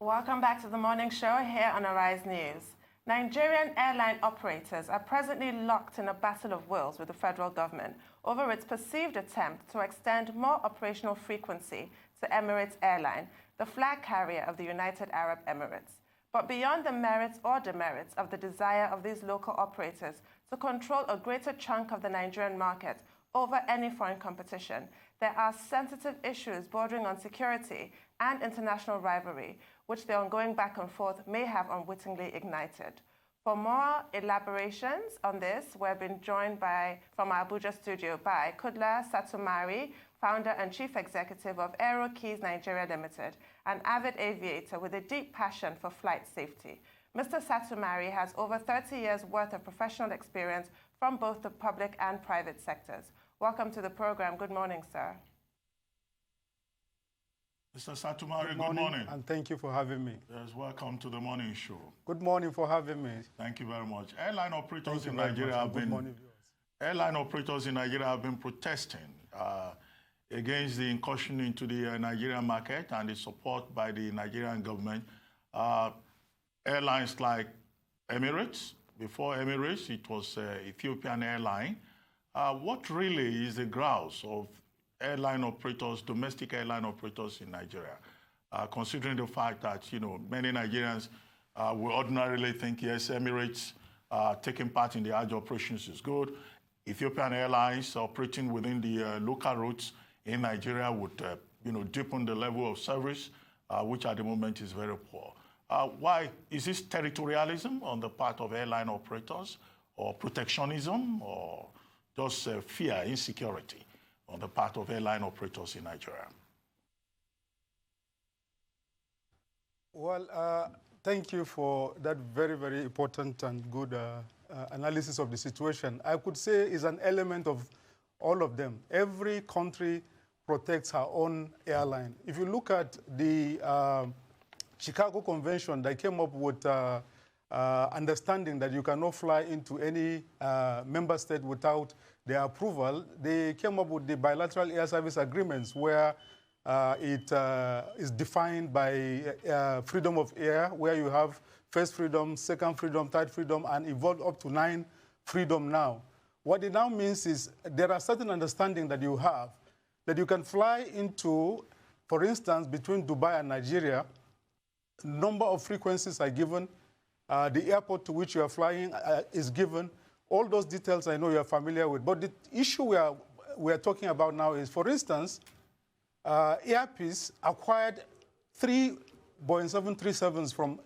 Welcome back to the morning show here on Arise News. Nigerian airline operators are presently locked in a battle of wills with the federal government over its perceived attempt to extend more operational frequency to Emirates Airline, the flag carrier of the United Arab Emirates. But beyond the merits or demerits of the desire of these local operators to control a greater chunk of the Nigerian market over any foreign competition, there are sensitive issues bordering on security and international rivalry, which the ongoing back and forth may have unwittingly ignited. For more elaborations on this, we've been joined from our Abuja studio by Kudla Satumari, founder and chief executive of Aero Keys Ltd, an avid aviator with a deep passion for flight safety. Mr. Satumari has over 30 years' worth of professional experience from both the public and private sectors. Welcome to the program. Good morning, sir. Mr. Satumari, good morning. And thank you for having me. Yes, welcome to the morning show. Good morning for having me. Thank you very much. Airline operators in Nigeria have been protesting against the incursion into the Nigerian market and the support by the Nigerian government. Airlines like Emirates, before Emirates, it was Ethiopian Airline. What really is the grouse of airline operators, domestic airline operators in Nigeria, considering the fact that, many Nigerians will ordinarily think, yes, Emirates taking part in the Hajj operations is good. Ethiopian Airlines operating within the local routes in Nigeria would, deepen the level of service, which at the moment is very poor. Why? Is this territorialism on the part of airline operators, or protectionism, or just fear, insecurity on the part of airline operators in Nigeria? Well, thank you for that very, very important and good analysis of the situation. I could say it's an element of all of them. Every country protects her own airline. If you look at the Chicago Convention, they came up with understanding that you cannot fly into any member state without their approval. They came up with the bilateral air service agreements where it is defined by freedom of air, where you have first freedom, second freedom, third freedom, and evolved up to 9 freedom now. What it now means is there are certain understanding that you have that you can fly into, for instance, between Dubai and Nigeria. Number of frequencies are given. The airport to which you are flying is given. All those details I know you are familiar with. But the issue we are talking about now is, for instance, Air Peace acquired 3 Boeing 737s from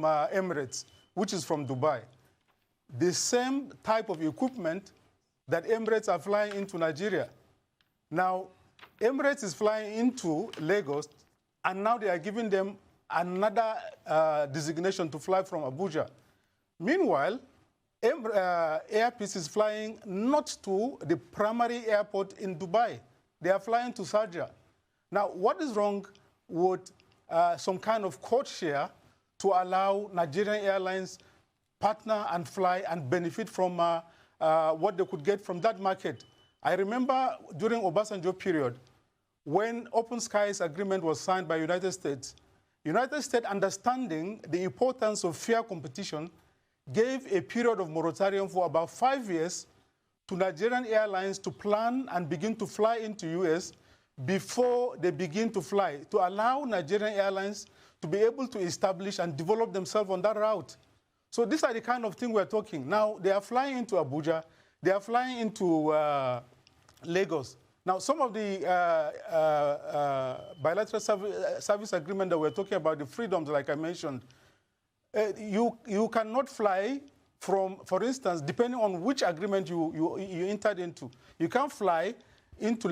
Emirates, which is from Dubai. The same type of equipment that Emirates are flying into Nigeria. Now, Emirates is flying into Lagos, and now they are giving them another designation to fly from Abuja. Meanwhile, Air Peace is flying not to the primary airport in Dubai. They are flying to Sharjah. Now, what is wrong with some kind of code share to allow Nigerian Airlines partner and fly and benefit from what they could get from that market? I remember during Obasanjo period, when Open Skies Agreement was signed by United States, understanding the importance of fair competition, gave a period of moratorium for about 5 years to Nigerian Airlines to plan and begin to fly into US before they begin to fly, to allow Nigerian Airlines to be able to establish and develop themselves on that route. So these are the kind of thing we're talking. Now, they are flying into Abuja. They are flying into Lagos. Now, some of the bilateral service agreement that we're talking about, the freedoms, like I mentioned, you cannot fly from, for instance, depending on which agreement you entered into. You can fly into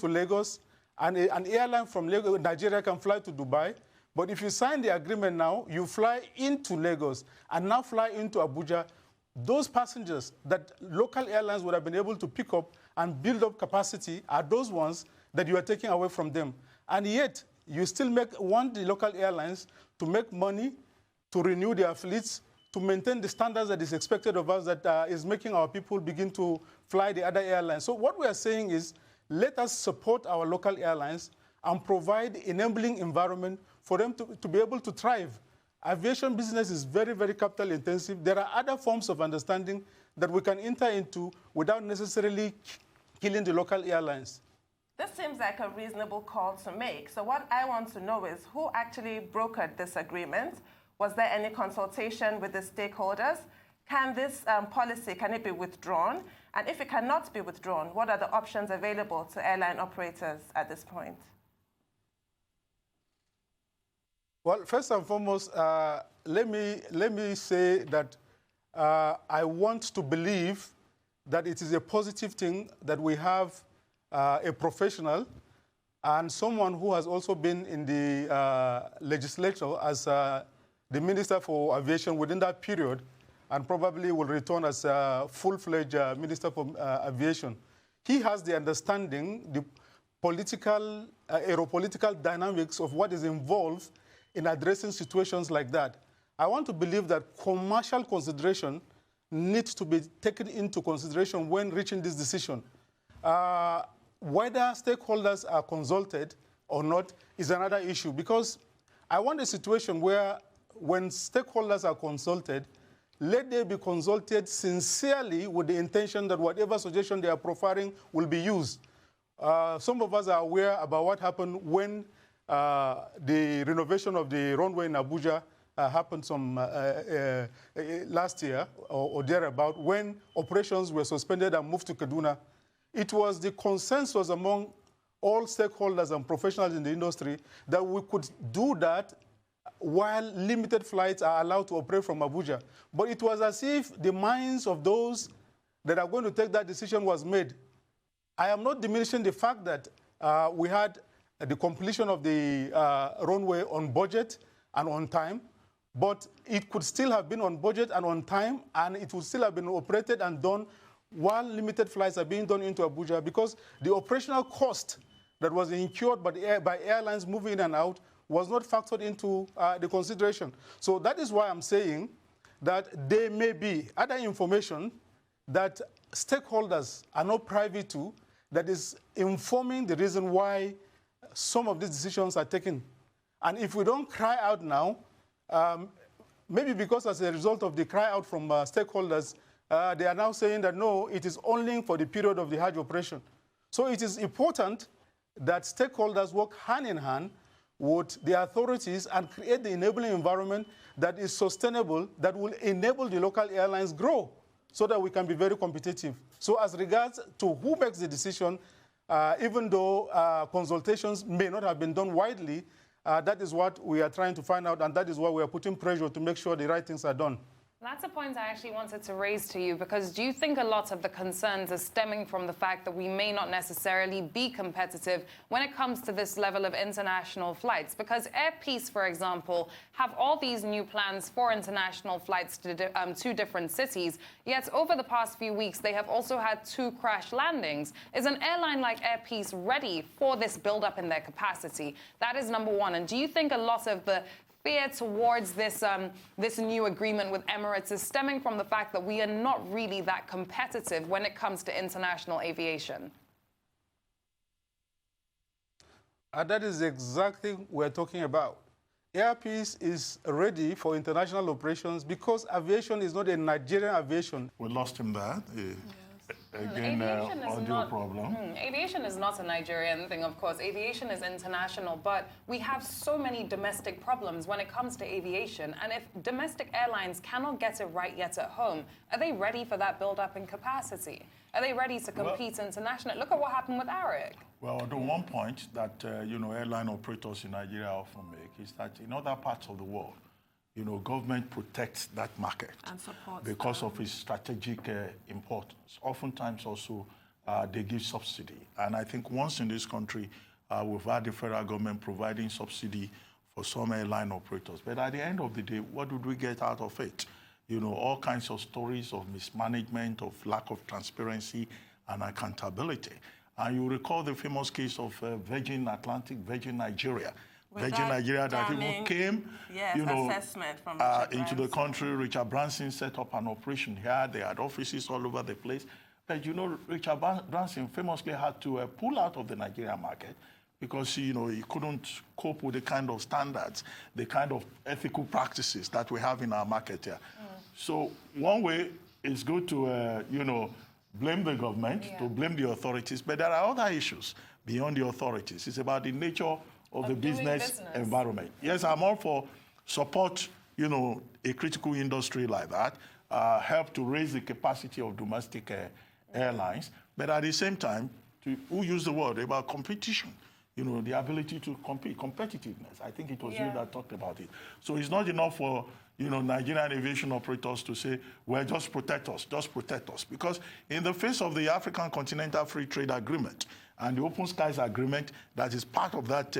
Lagos, and an airline from Lagos, Nigeria, can fly to Dubai. But if you sign the agreement now, you fly into Lagos and now fly into Abuja. Those passengers that local airlines would have been able to pick up and build up capacity are those ones that you are taking away from them. And yet, you still want the local airlines to make money, to renew their fleets, to maintain the standards that is expected of us, that is making our people begin to fly the other airlines. So what we are saying is, let us support our local airlines and provide enabling environment for them to be able to thrive. Aviation business is very, very capital intensive. There are other forms of understanding that we can enter into without necessarily killing the local airlines. This seems like a reasonable call to make. So what I want to know is who actually brokered this agreement? Was there any consultation with the stakeholders? Can this policy, can it be withdrawn? And if it cannot be withdrawn, what are the options available to airline operators at this point? Well, first and foremost, let me say that I want to believe that it is a positive thing that we have a professional and someone who has also been in the legislature as the Minister for Aviation within that period, and probably will return as a full-fledged Minister for Aviation. He has the understanding, the political, aeropolitical dynamics of what is involved in addressing situations like that. I want to believe that commercial consideration needs to be taken into consideration when reaching this decision. Whether stakeholders are consulted or not is another issue, because I want a situation where when stakeholders are consulted, let them be consulted sincerely with the intention that whatever suggestion they are profiling will be used. Some of us are aware about what happened when the renovation of the runway in Abuja happened some last year or thereabout, when operations were suspended and moved to Kaduna. It was the consensus among all stakeholders and professionals in the industry that we could do that while limited flights are allowed to operate from Abuja. But it was as if the minds of those that are going to take that decision was made. I am not diminishing the fact that we had the completion of the runway on budget and on time, but it could still have been on budget and on time, and it would still have been operated and done while limited flights are being done into Abuja, because the operational cost that was incurred by airlines moving in and out was not factored into the consideration. So that is why I'm saying that there may be other information that stakeholders are not privy to that is informing the reason why some of these decisions are taken. And if we don't cry out now, maybe because as a result of the cry out from stakeholders, they are now saying that no, it is only for the period of the Hajj operation. So it is important that stakeholders work hand in hand with the authorities and create the enabling environment that is sustainable, that will enable the local airlines grow so that we can be very competitive. So as regards to who makes the decision, even though consultations may not have been done widely, that is what we are trying to find out, and that is why we are putting pressure to make sure the right things are done. That's a point I actually wanted to raise to you, because do you think a lot of the concerns are stemming from the fact that we may not necessarily be competitive when it comes to this level of international flights? Because Air Peace, for example, have all these new plans for international flights to two different cities, yet over the past few weeks they have also had 2 crash landings. Is an airline like Air Peace ready for this build-up in their capacity? That is number one. And do you think a lot of the fear towards this new agreement with Emirates is stemming from the fact that we are not really that competitive when it comes to international aviation? That is exactly what we're talking about. Air Peace is ready for international operations because aviation is not a Nigerian aviation. We lost him there. Again, audio problem. Aviation is not a Nigerian thing, of course. Aviation is international, but we have so many domestic problems when it comes to aviation. And if domestic airlines cannot get it right yet at home, are they ready for that build-up in capacity? Are they ready to compete internationally? Look at what happened with Aero. Well, the one point that airline operators in Nigeria often make is that in other parts of the world, government protects that market and supports because of its strategic importance. Oftentimes also they give subsidy. And I think once in this country, we've had the federal government providing subsidy for some airline operators. But at the end of the day, what did we get out of it? All kinds of stories of mismanagement, of lack of transparency and accountability. And you recall the famous case of Virgin Atlantic, Virgin Nigeria. Virgin Nigeria that even came, assessment from into the country. Richard Branson set up an operation here. They had offices all over the place. But Richard Branson famously had to pull out of the Nigerian market because, you know, he couldn't cope with the kind of standards, the kind of ethical practices that we have in our market here. So one way is good to, you know, blame the government, to blame the authorities, but there are other issues beyond the authorities. It's about the nature of the business environment. Yes, I'm all for support, you know, a critical industry like that, help to raise the capacity of domestic airlines, but at the same time, who used the word about competition, you know, the ability to compete, competitiveness. I think it was you that talked about it. So it's not enough for, you know, Nigerian aviation operators to say, well, just protect us, because in the face of the African Continental Free Trade Agreement and the Open Skies Agreement that is part of that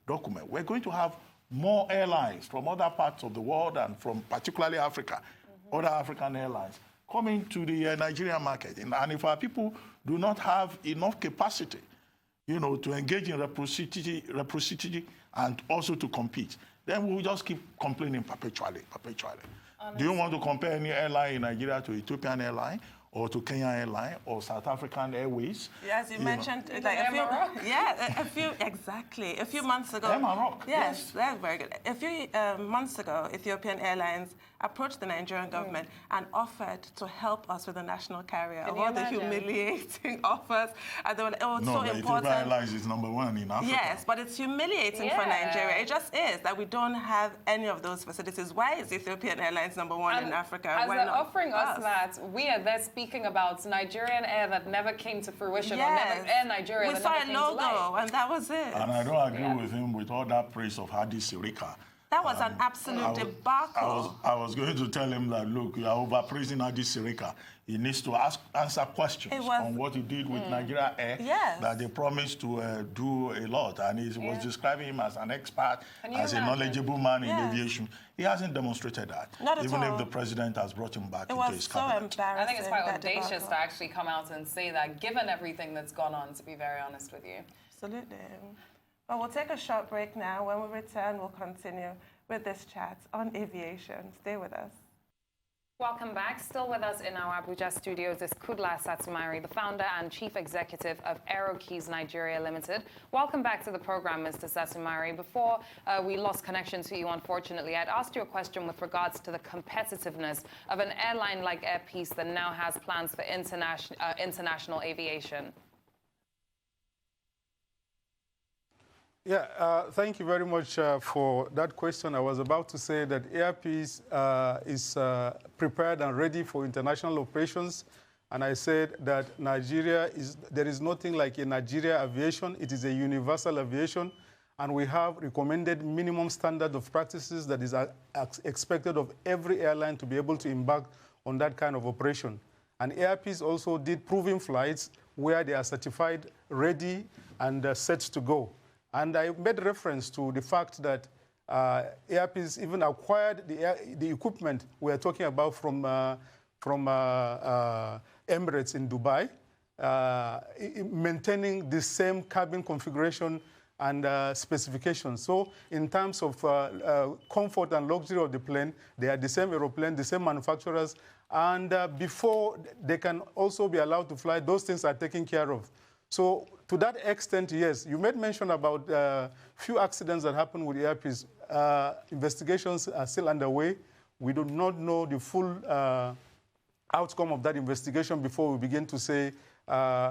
document, we're going to have more airlines from other parts of the world and from particularly Africa, other African airlines, coming to the Nigerian market. And if our people do not have enough capacity, you know, to engage in reciprocity and also to compete, then we'll just keep complaining perpetually. Honestly. Do you want to compare any airline in Nigeria to Ethiopian Airline or to Kenya Airline or South African Airways? Yes, you mentioned like a few months ago. Maroc. Yes, that's very good. A few months ago, Ethiopian Airlines approached the Nigerian government and offered to help us with the national carrier. Of all the humiliating offers, and they were like, oh, it's so important. Ethiopian Airlines is #1 in Africa. Yes, but it's humiliating for Nigeria. It just is that we don't have any of those facilities. Why is Ethiopian Airlines #1 in Africa? As Why they're not offering us that, we are there speaking about Nigerian Air that never came to fruition, or never Air Nigeria that never came to life. We saw a logo, and that was it. And I don't agree with him with all that praise of Hadi Sirika. That was an absolute debacle. I was going to tell him that, look, you are overpraising Hadi Sirika. He needs to answer questions on what he did with Nigeria Air, that they promised to do a lot. And he was describing him as an expert, as a knowledgeable man in aviation. He hasn't demonstrated that, even if the president has brought him back into his cabinet. I think it's quite audacious to actually come out and say that, given everything that's gone on, to be very honest with you. Absolutely. Well, we'll take a short break now. When we return, we'll continue with this chat on aviation. Stay with us. Welcome back. Still with us in our Abuja studios is Kudla Satumari, the founder and chief executive of Aero Keys Nigeria Ltd. Welcome back to the program, Mr. Satumari. Before we lost connection to you, unfortunately, I'd asked you a question with regards to the competitiveness of an airline like Air Peace that now has plans for international aviation. Yeah, thank you very much for that question. I was about to say that Air Peace is prepared and ready for international operations. And I said that there is nothing like a Nigeria aviation. It is a universal aviation. And we have recommended minimum standard of practices that is expected of every airline to be able to embark on that kind of operation. And Air Peace also did proving flights where they are certified, ready, and set to go. And I made reference to the fact that Air Peace even acquired the equipment we are talking about from Emirates in Dubai, maintaining the same cabin configuration and specifications. So in terms of comfort and luxury of the plane, they are the same aeroplane, the same manufacturers, and before they can also be allowed to fly, those things are taken care of. So to that extent, yes, you made mention about few accidents that happened with Air Peace. Investigations are still underway. We do not know the full outcome of that investigation before we begin to say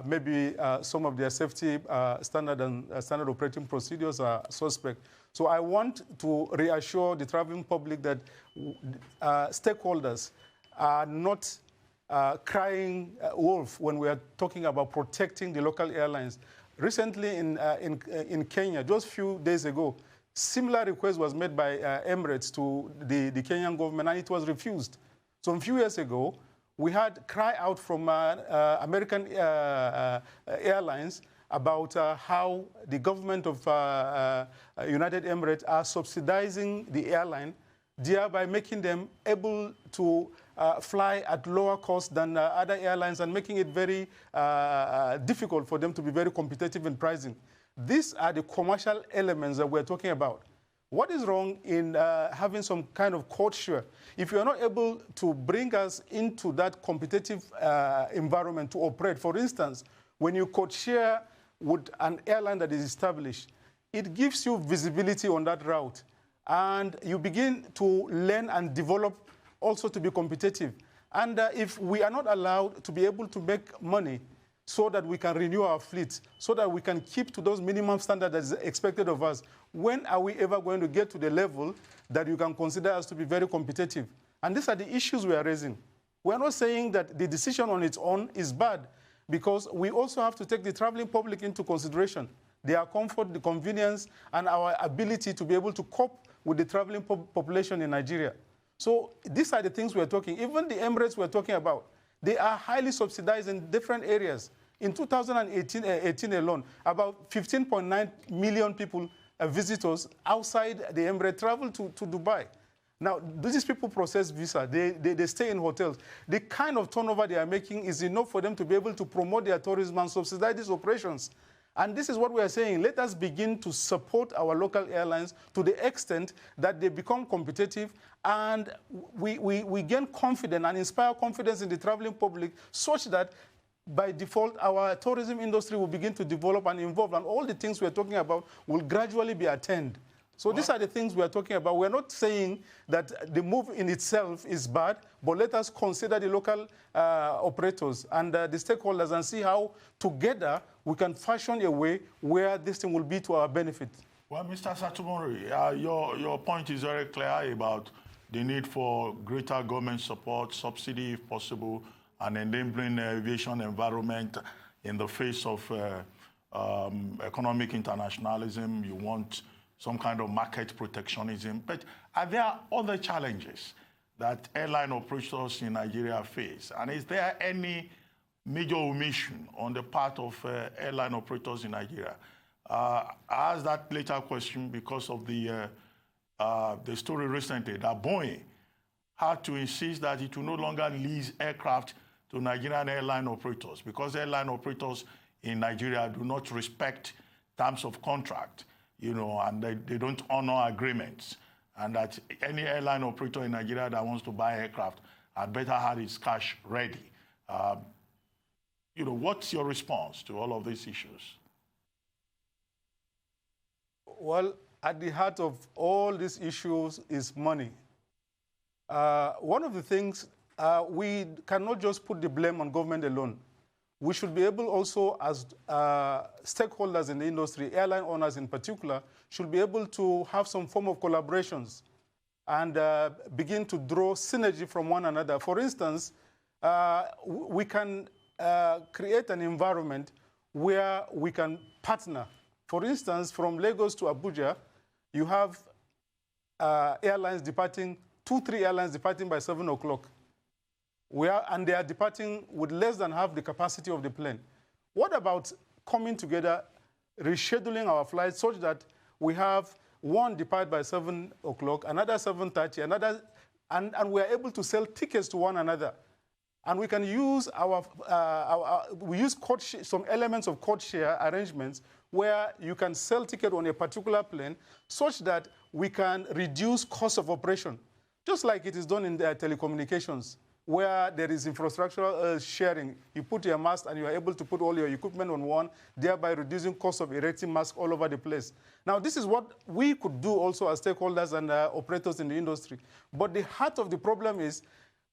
maybe some of their safety standard operating procedures are suspect. So I want to reassure the traveling public that stakeholders are not crying wolf when we are talking about protecting the local airlines. Recently in Kenya, just a few days ago, similar request was made by Emirates to the Kenyan government, and it was refused. So a few years ago, we had cry out from American airlines about how the government of United Emirates are subsidizing the airline, thereby making them able to fly at lower cost than other airlines and making it very difficult for them to be very competitive in pricing. These are the commercial elements that we're talking about. What is wrong in having some kind of code share? If you are not able to bring us into that competitive environment to operate, for instance, when you code share with an airline that is established, it gives you visibility on that route. And you begin to learn and develop also to be competitive. And if we are not allowed to be able to make money so that we can renew our fleet, so that we can keep to those minimum standards that is expected of us, when are we ever going to get to the level that you can consider us to be very competitive? And these are the issues we are raising. We are not saying that the decision on its own is bad, because we also have to take the traveling public into consideration, their comfort, the convenience, and our ability to be able to cope with the traveling population in Nigeria. So these are the things we are talking. Even the Emirates we are talking about, they are highly subsidized in different areas. In 2018 alone, about 15.9 million people, visitors outside the Emirates travel to Dubai. Now, these people process visa. They stay in hotels. The kind of turnover they are making is enough for them to be able to promote their tourism and subsidize these operations. And this is what we are saying. Let us begin to support our local airlines to the extent that they become competitive, and we gain confidence and inspire confidence in the traveling public, such that by default, our tourism industry will begin to develop and evolve, and all the things we are talking about will gradually be attained. So these are the things we are talking about. We're not saying that the move in itself is bad, but let us consider the local operators and the stakeholders and see how together we can fashion a way where this thing will be to our benefit. Well, Mr. Satumari, your point is very clear about the need for greater government support, subsidy if possible, and enabling aviation environment in the face of economic internationalism. You want some kind of market protectionism. But are there other challenges that airline operators in Nigeria face? And is there any major omission on the part of airline operators in Nigeria? I asked that later question because of the story recently that Boeing had to insist that it will no longer lease aircraft to Nigerian airline operators, because airline operators in Nigeria do not respect terms of contract, you know, and they don't honor agreements, and that any airline operator in Nigeria that wants to buy aircraft had better have its cash ready. You know, what's your response to all of these issues? Well, at the heart of all these issues is money. One of the things, we cannot just put the blame on government alone. We should be able also, as stakeholders in the industry, airline owners in particular, should be able to have some form of collaborations and begin to draw synergy from one another. For instance, we can create an environment where we can partner. For instance, from Lagos to Abuja, you have airlines departing, 2-3 airlines departing by 7 o'clock. And they are departing with less than half the capacity of the plane. What about coming together, rescheduling our flights such that we have one depart by 7 o'clock, another 7:30, another, and we are able to sell tickets to one another. And we can use some elements of code share arrangements where you can sell ticket on a particular plane such that we can reduce cost of operation, just like it is done in the telecommunications, where there is infrastructural sharing. You put your mast and you are able to put all your equipment on one, thereby reducing cost of erecting masts all over the place. Now, this is what we could do also as stakeholders and operators in the industry. But the heart of the problem is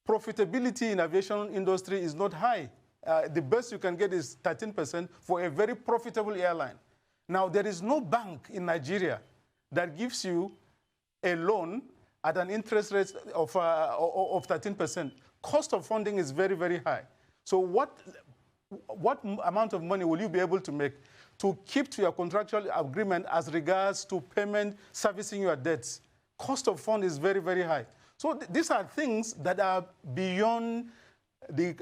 profitability in aviation industry is not high. The best you can get is 13% for a very profitable airline. Now, there is no bank in Nigeria that gives you a loan at an interest rate of 13%. Cost of funding is very, very high. So what amount of money will you be able to make to keep to your contractual agreement as regards to payment, servicing your debts? Cost of fund is very, very high. So these are things that are beyond the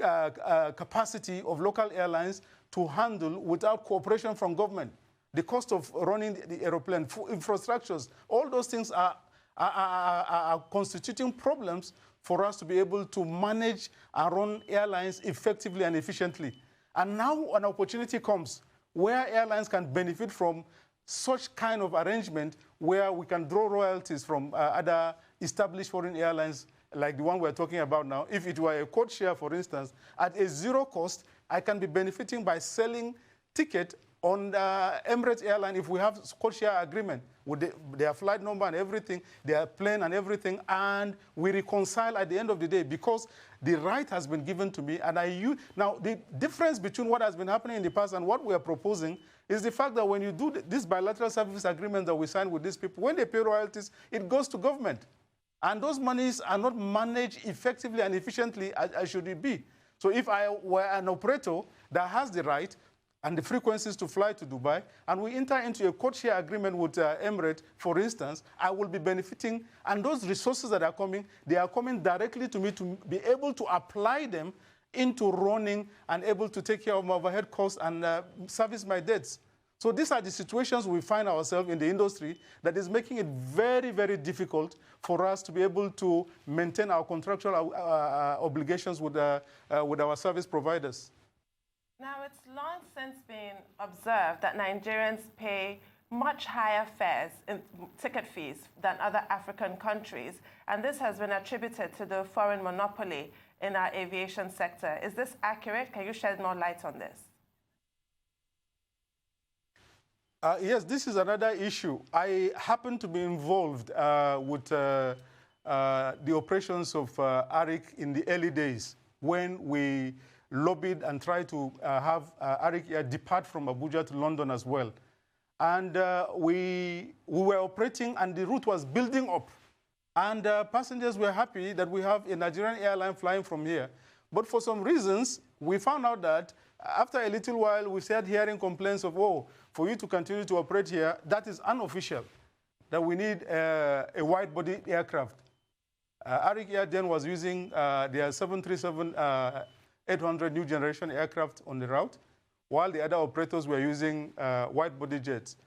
capacity of local airlines to handle without cooperation from government. The cost of running the aeroplane, infrastructures, all those things are constituting problems for us to be able to manage and run airlines effectively and efficiently. And now an opportunity comes where airlines can benefit from such kind of arrangement where we can draw royalties from other established foreign airlines like the one we're talking about now. If it were a code share, for instance, at a zero cost, I can be benefiting by selling ticket On Emirates Airline, if we have code-share agreement with their flight number and everything, their plane and everything, and we reconcile at the end of the day because the right has been given to me, and I use. Now, the difference between what has been happening in the past and what we are proposing is the fact that when you do this bilateral service agreement that we sign with these people, when they pay royalties, it goes to government. And those monies are not managed effectively and efficiently as should it be. So if I were an operator that has the right and the frequencies to fly to Dubai, and we enter into a code-share agreement with Emirates, for instance, I will be benefiting, and those resources that are coming, they are coming directly to me to be able to apply them into running and able to take care of my overhead costs and service my debts. So these are the situations we find ourselves in the industry that is making it very, very difficult for us to be able to maintain our contractual obligations with our service providers. Now, it's long since been observed that Nigerians pay much higher fares in ticket fees than other African countries, and this has been attributed to the foreign monopoly in our aviation sector. Is this accurate? Can you shed more light on this? Yes, this is another issue. I happen to be involved with the operations of ARIC in the early days when we lobbied and tried to have ARIC depart from Abuja to London as well. And we were operating and the route was building up. And passengers were happy that we have a Nigerian airline flying from here. But for some reasons, we found out that after a little while, we started hearing complaints of, oh, for you to continue to operate here, that is unofficial, that we need a wide-body aircraft. ARIC Air then was using their 737-800 new generation aircraft on the route, while the other operators were using wide-body jets.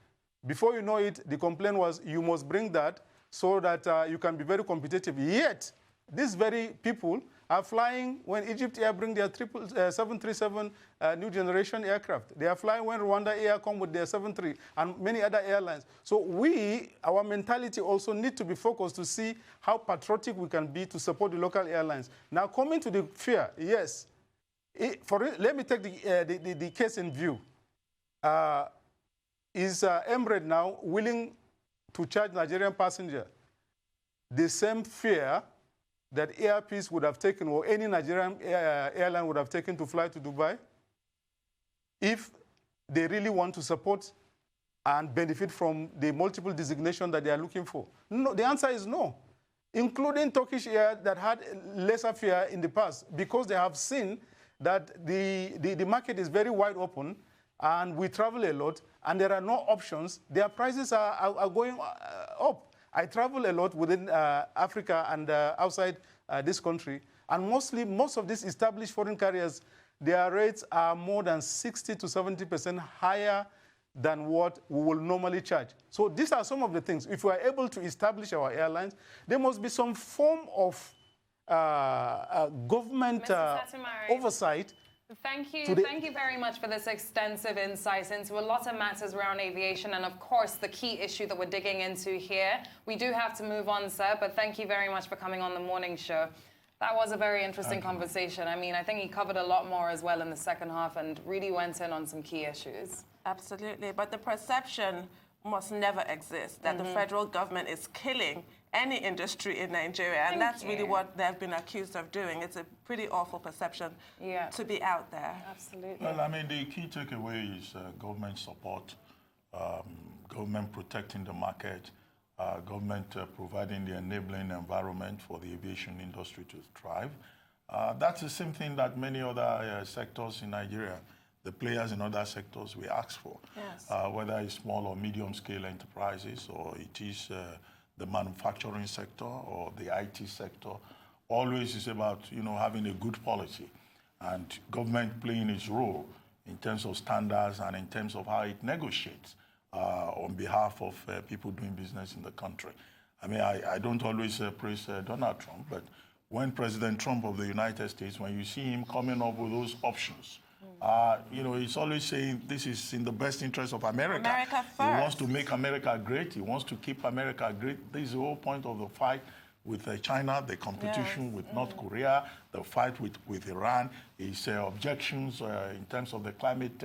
Before you know it, the complaint was, you must bring that so that you can be very competitive. Yet, these very people are flying when Egypt Air bring their 737 new generation aircraft. They are flying when Rwanda Air come with their 73 and many other airlines. So our mentality also need to be focused to see how patriotic we can be to support the local airlines. Now coming to the fare, yes. Let me take the case in view. Is Emirates now willing to charge Nigerian passenger the same fare that Air Peace would have taken or any Nigerian airline would have taken to fly to Dubai if they really want to support and benefit from the multiple designation that they are looking for? No, the answer is no, including Turkish Air that had lesser fare in the past because they have seen that the market is very wide open and we travel a lot and there are no options. Their prices are going up. I travel a lot within Africa and outside this country, and most of these established foreign carriers, their rates are more than 60 to 70% higher than what we will normally charge. So these are some of the things. If we are able to establish our airlines, there must be some form of government oversight. Thank you very much for this extensive insight into a lot of matters around aviation and, of course, the key issue that we're digging into here. We do have to move on, sir, but thank you very much for coming on the morning show. That was a very interesting conversation. I mean, I think he covered a lot more as well in the second half and really went in on some key issues. Absolutely, but the perception must never exist that the federal government is killing any industry in Nigeria, and that's really what they've been accused of doing. It's a pretty awful perception to be out there. Absolutely. Well, I mean, the key takeaway is government support, government protecting the market, government providing the enabling environment for the aviation industry to thrive. That's the same thing that many other sectors in Nigeria, the players in other sectors, we ask for. Yes. Whether it's small or medium-scale enterprises, or it is the manufacturing sector or the IT sector, always is about having a good policy and government playing its role in terms of standards and in terms of how it negotiates on behalf of people doing business in the country. I mean, I don't always praise Donald Trump, but when President Trump of the United States, when you see him coming up with those options, he's always saying this is in the best interest of America. America first. He wants to make America great. He wants to keep America great. This is the whole point of the fight with China, the competition with North Korea, the fight with Iran, his objections in terms of the climate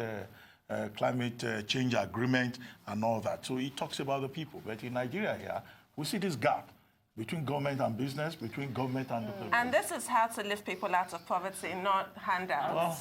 climate change agreement and all that. So he talks about the people. But in Nigeria here, we see this gap between government and business, between government and the people. And this is how to lift people out of poverty, not handouts. Well,